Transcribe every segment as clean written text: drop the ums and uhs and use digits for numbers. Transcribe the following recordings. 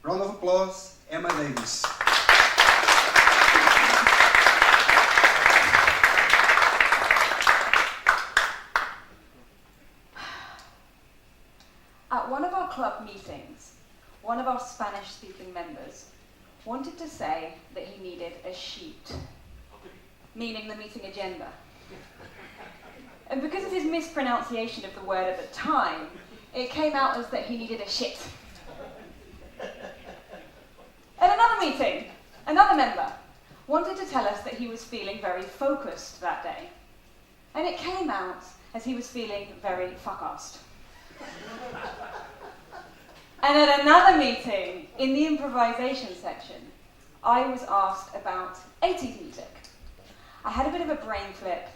Round of applause, Emma Davis. At one of our club meetings, one of our Spanish-speaking members wanted to say that he needed a sheet, meaning the meeting agenda. And because of his mispronunciation of the word at the time, it came out as that he needed a shit. At another meeting, another member wanted to tell us that he was feeling very focused that day. And it came out as he was feeling very fuck-assed. And at another meeting, in the improvisation section, I was asked about 80s music. I had a bit of a brain flip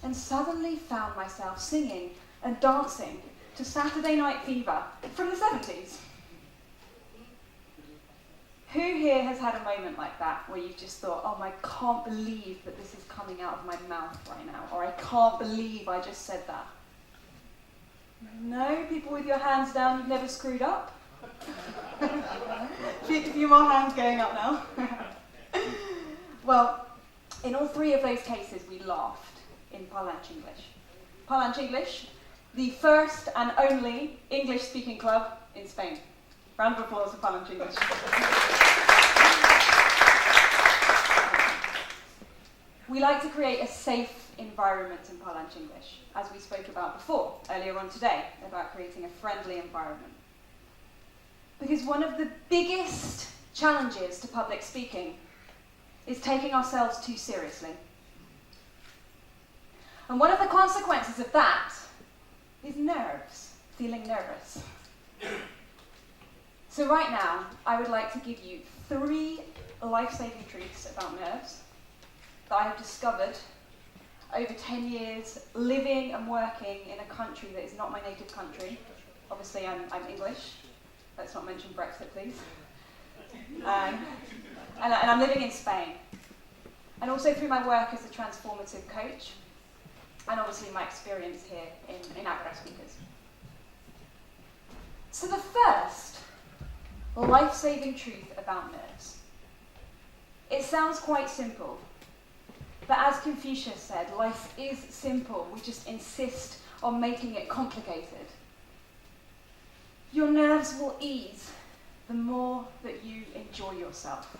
and suddenly found myself singing and dancing to Saturday Night Fever from the 70s. Who here has had a moment like that where you've just thought, oh, I can't believe that this is coming out of my mouth right now, or I can't believe I just said that? No? People with your hands down, you've never screwed up? A few more hands going up now. Well, in all three of those cases, we laughed in Palanche English. Palanche English, the first and only English-speaking club in Spain. Round of applause for Palanche English. We like to create a safe environment in Palanche English, as we spoke about before, earlier on today, about creating a friendly environment. Because one of the biggest challenges to public speaking is taking ourselves too seriously. And one of the consequences of that is nerves, feeling nervous. So right now, I would like to give you 3 life-saving truths about nerves that I have discovered over 10 years living and working in a country that is not my native country. Obviously, I'm English. Let's not mention Brexit, please. And I'm living in Spain. And also through my work as a transformative coach, and obviously my experience here in Agora Speakers. So the first life-saving truth about nerves. It sounds quite simple, but as Confucius said, life is simple, we just insist on making it complicated. Your nerves will ease the more that you enjoy yourself.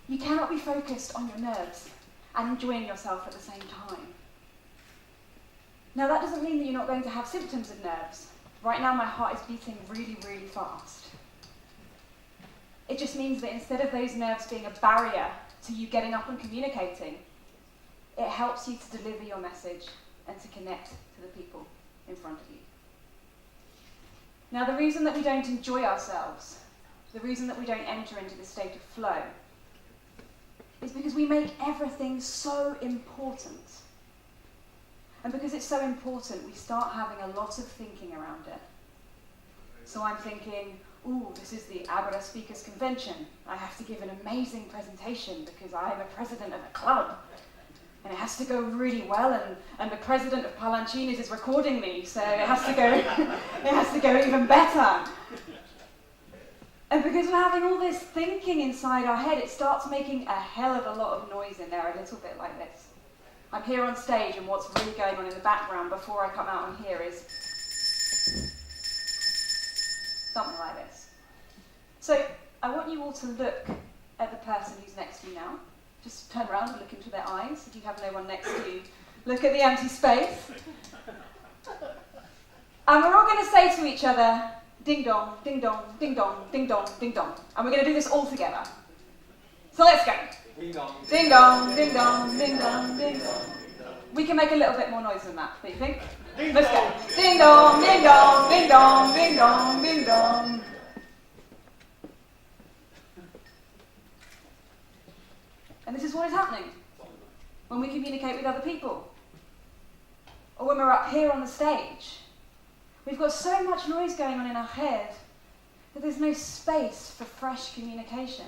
You cannot be focused on your nerves and enjoying yourself at the same time. Now that doesn't mean that you're not going to have symptoms of nerves. Right now my heart is beating really, really fast. It just means that instead of those nerves being a barrier to you getting up and communicating, it helps you to deliver your message and to connect to the people in front of you. Now the reason that we don't enjoy ourselves, the reason that we don't enter into the state of flow, is because we make everything so important. And because it's so important, we start having a lot of thinking around it. So I'm thinking, ooh, this is the Agora Speakers Convention. I have to give an amazing presentation because I'm a president of a club. And it has to go really well, and the president of Palanchines is recording me, so it has to go even better. And because we're having all this thinking inside our head, it starts making a hell of a lot of noise in there, a little bit like this. I'm here on stage, and what's really going on in the background before I come out on here is something like this. So I want you all to look at the person who's next to you now. Just turn around and look into their eyes. If you have no one next to you, look at the empty space. And we're all going to say to each other, ding dong, ding dong, ding dong, ding dong, ding dong. And we're going to do this all together. So let's go. Ding dong. Ding dong, ding dong, ding dong, ding dong. We can make a little bit more noise than that, do you think? Let's go. Ding dong, ding dong, ding dong, ding dong, ding dong. And this is what is happening when we communicate with other people. Or when we're up here on the stage. We've got so much noise going on in our head that there's no space for fresh communication.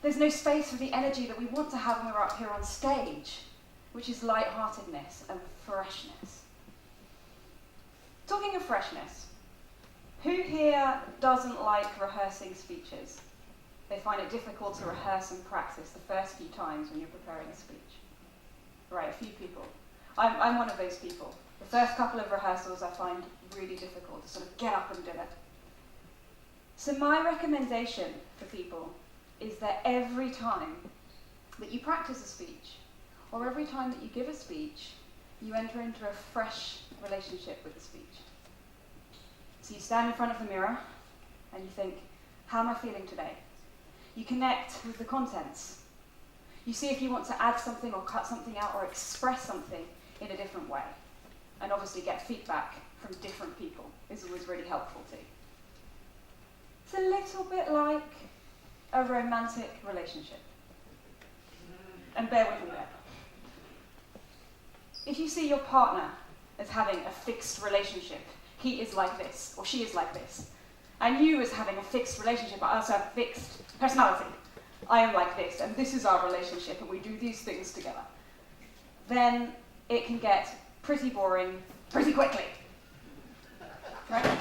There's no space for the energy that we want to have when we're up here on stage, which is lightheartedness and freshness. Talking of freshness, Who here doesn't like rehearsing speeches? They find it difficult to rehearse and practice the first few times when you're preparing a speech. Right, a few people. I'm one of those people. The first couple of rehearsals I find really difficult to sort of get up and do it. So my recommendation for people is that every time that you practice a speech, or every time that you give a speech, you enter into a fresh relationship with the speech. So you stand in front of the mirror and you think, how am I feeling today? You connect with the contents. You see if you want to add something or cut something out or express something in a different way. And obviously get feedback from different people is always really helpful too. It's a little bit like a romantic relationship. And bear with me there. If you see your partner as having a fixed relationship, he is like this, or she is like this, and you as having a fixed relationship, I also have a fixed personality. I am like this, and this is our relationship, and we do these things together. Then it can get pretty boring pretty quickly. Right?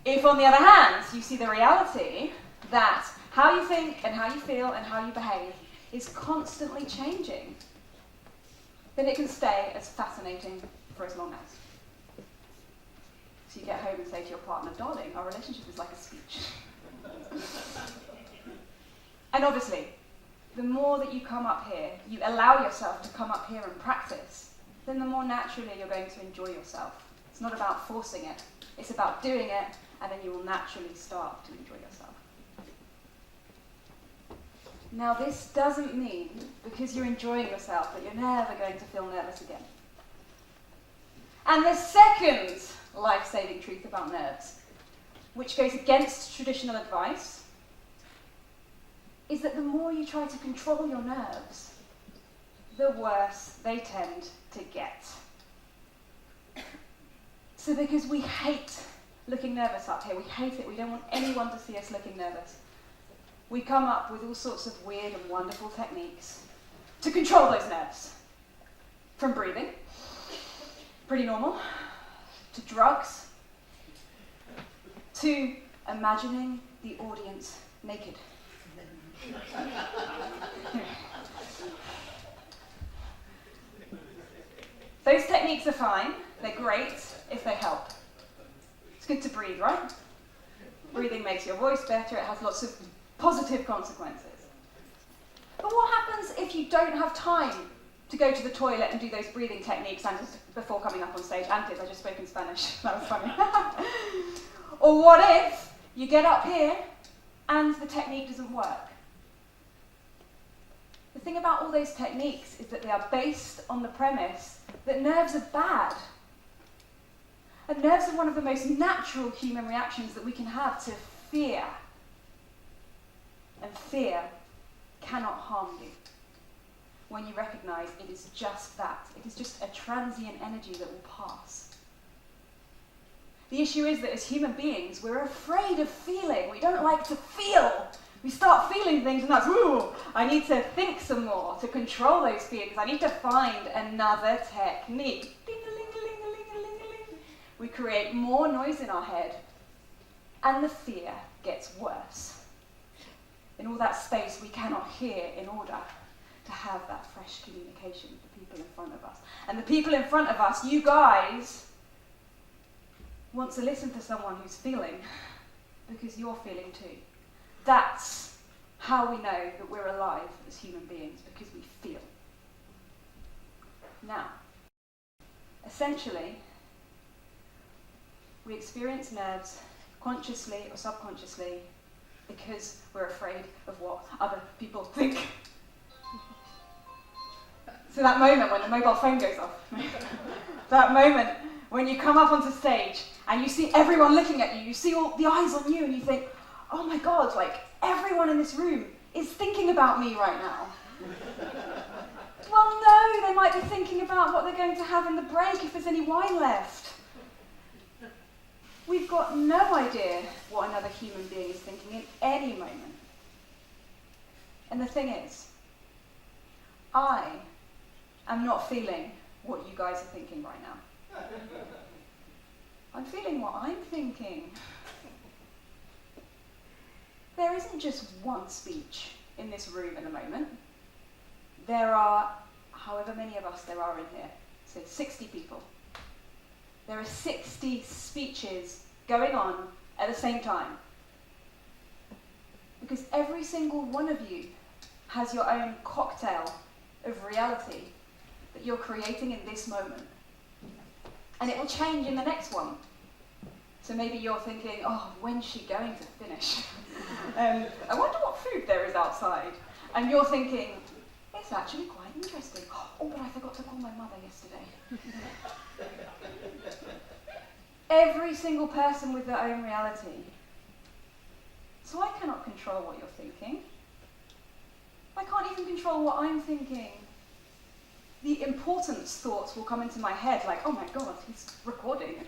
If, on the other hand, you see the reality that how you think and how you feel and how you behave is constantly changing, then it can stay as fascinating for as long as. So you get home and say to your partner, darling, our relationship is like a speech. And obviously, the more that you come up here, you allow yourself to come up here and practice, then the more naturally you're going to enjoy yourself. It's not about forcing it, it's about doing it, and then you will naturally start to enjoy yourself. Now this doesn't mean, because you're enjoying yourself, that you're never going to feel nervous again. And the second life-saving truth about nerves, which goes against traditional advice, is that the more you try to control your nerves, the worse they tend to get. So because we hate looking nervous up here, we hate it, we don't want anyone to see us looking nervous, we come up with all sorts of weird and wonderful techniques to control those nerves. From breathing, pretty normal, to drugs, to imagining the audience naked. Those techniques are fine, they're great if they help. It's good to breathe, right? Breathing makes your voice better, it has lots of positive consequences. But what happens if you don't have time to go to the toilet and do those breathing techniques and before coming up on stage? Antes, I just spoke in Spanish, that was funny. Or what if you get up here and the technique doesn't work? The thing about all those techniques is that they are based on the premise that nerves are bad. And nerves are one of the most natural human reactions that we can have to fear. And fear cannot harm you when you recognize it is just that. It is just a transient energy that will pass. The issue is that as human beings, we're afraid of feeling. We don't like to feel. We start feeling things and that's, ooh, I need to think some more to control those feelings. I need to find another technique. Ding-a-ling-a-ling-a-ling-a-ling-a-ling. We create more noise in our head and the fear gets worse. In all that space we cannot hear in order to have that fresh communication with the people in front of us. And the people in front of us, you guys, want to listen to someone who's feeling because you're feeling too. That's how we know that we're alive as human beings, because we feel. Now, essentially, we experience nerves consciously or subconsciously because we're afraid of what other people think. So that moment when the mobile phone goes off, that moment when you come up onto stage and you see everyone looking at you, you see all the eyes on you and you think, oh my God, like everyone in this room is thinking about me right now. Well, no, they might be thinking about what they're going to have in the break if there's any wine left. We've got no idea what another human being is thinking in any moment. And the thing is, I am not feeling what you guys are thinking right now. I'm feeling what I'm thinking. There isn't just one speech in this room at the moment. There are, however many of us there are in here, so 60 people. There are 60 speeches going on at the same time. Because every single one of you has your own cocktail of reality that you're creating in this moment. And it will change in the next one. So maybe you're thinking, oh, when's she going to finish? I wonder what food there is outside. And you're thinking, it's actually quite interesting. Oh, but I forgot to call my mother yesterday. Every single person with their own reality. So I cannot control what you're thinking. I can't even control what I'm thinking. The importance thoughts will come into my head, like, oh my God, he's recording.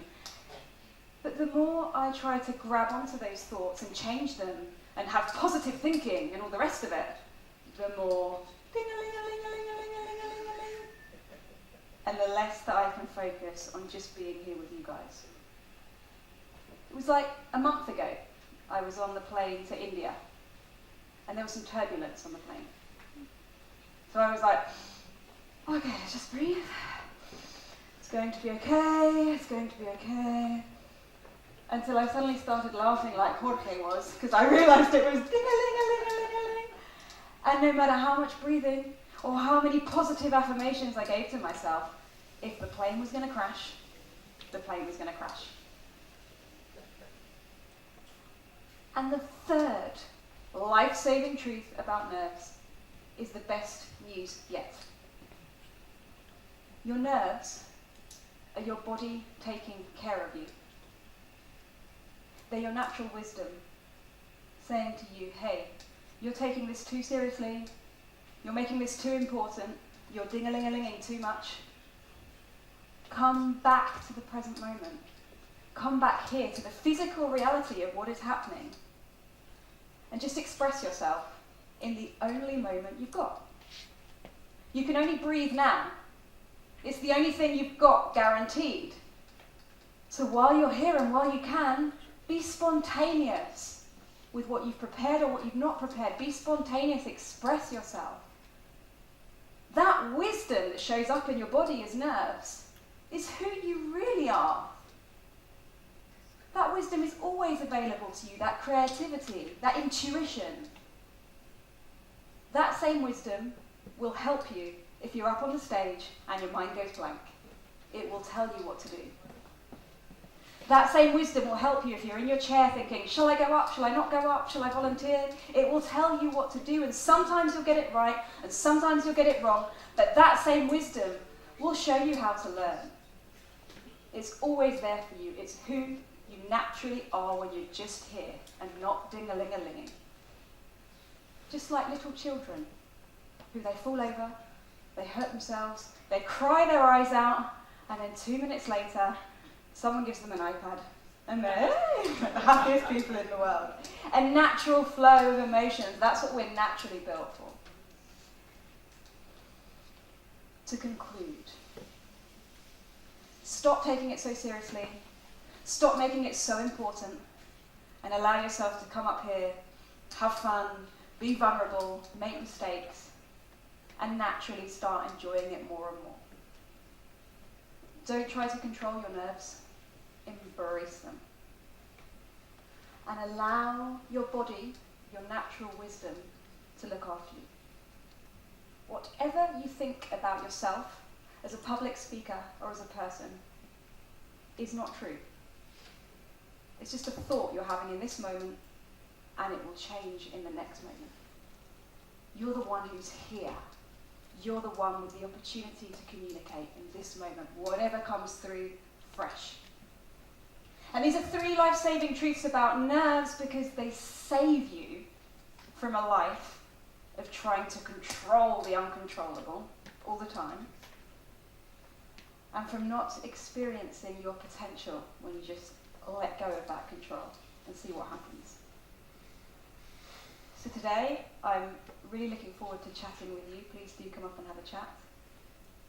But the more I try to grab onto those thoughts and change them and have positive thinking and all the rest of it, the more ding-a-ling-a-ling-a-ling-a-ling-a-ling-a-ling, and the less that I can focus on just being here with you guys. It was like a month ago, I was on the plane to India, and there was some turbulence on the plane. So I was like, okay, let's just breathe. It's going to be okay, it's going to be okay. Until I suddenly started laughing like Jorge was, because I realized it was ding-a-ling-a-ling-a-ling-a-ling. And no matter how much breathing, or how many positive affirmations I gave to myself, if the plane was going to crash, the plane was going to crash. And the third life-saving truth about nerves is the best news yet. Your nerves are your body taking care of you. They're your natural wisdom saying to you, hey, you're taking this too seriously, you're making this too important, you're ding-a-ling-a-linging too much. Come back to the present moment. Come back here to the physical reality of what is happening. And just express yourself in the only moment you've got. You can only breathe now. It's the only thing you've got, guaranteed. So while you're here and while you can, be spontaneous with what you've prepared or what you've not prepared. Be spontaneous, express yourself. That wisdom that shows up in your body as nerves is who you really are. That wisdom is always available to you, that creativity, that intuition. That same wisdom will help you if you're up on the stage and your mind goes blank. It will tell you what to do. That same wisdom will help you if you're in your chair thinking, shall I go up, shall I not go up, shall I volunteer? It will tell you what to do, and sometimes you'll get it right, and sometimes you'll get it wrong, but that same wisdom will show you how to learn. It's always there for you. It's who you naturally are when you're just here and not ding-a-ling-a-linging. Just like little children, who they fall over, they hurt themselves, they cry their eyes out, and then 2 minutes later, someone gives them an iPad, and they're the happiest people in the world. A natural flow of emotions, that's what we're naturally built for. To conclude, stop taking it so seriously, stop making it so important, and allow yourself to come up here, have fun, be vulnerable, make mistakes, and naturally start enjoying it more and more. Don't try to control your nerves. Embrace them. And allow your body, your natural wisdom, to look after you. Whatever you think about yourself as a public speaker or as a person is not true. It's just a thought you're having in this moment, and it will change in the next moment. You're the one who's here. You're the one with the opportunity to communicate in this moment, whatever comes through fresh. And these are 3 life-saving truths about nerves because they save you from a life of trying to control the uncontrollable all the time, and from not experiencing your potential when you just let go of that control and see what happens. So today, I'm really looking forward to chatting with you. Please do come up and have a chat.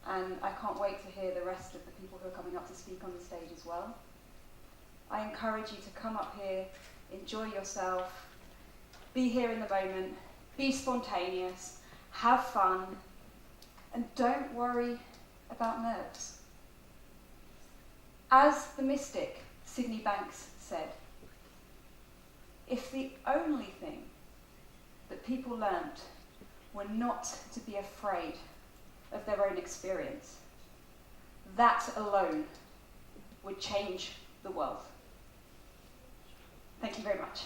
And I can't wait to hear the rest of the people who are coming up to speak on the stage as well. I encourage you to come up here, enjoy yourself, be here in the moment, be spontaneous, have fun, and don't worry about nerves. As the mystic Sydney Banks said, if the only thing that people learnt were not to be afraid of their own experience, that alone would change the world. Thank you very much.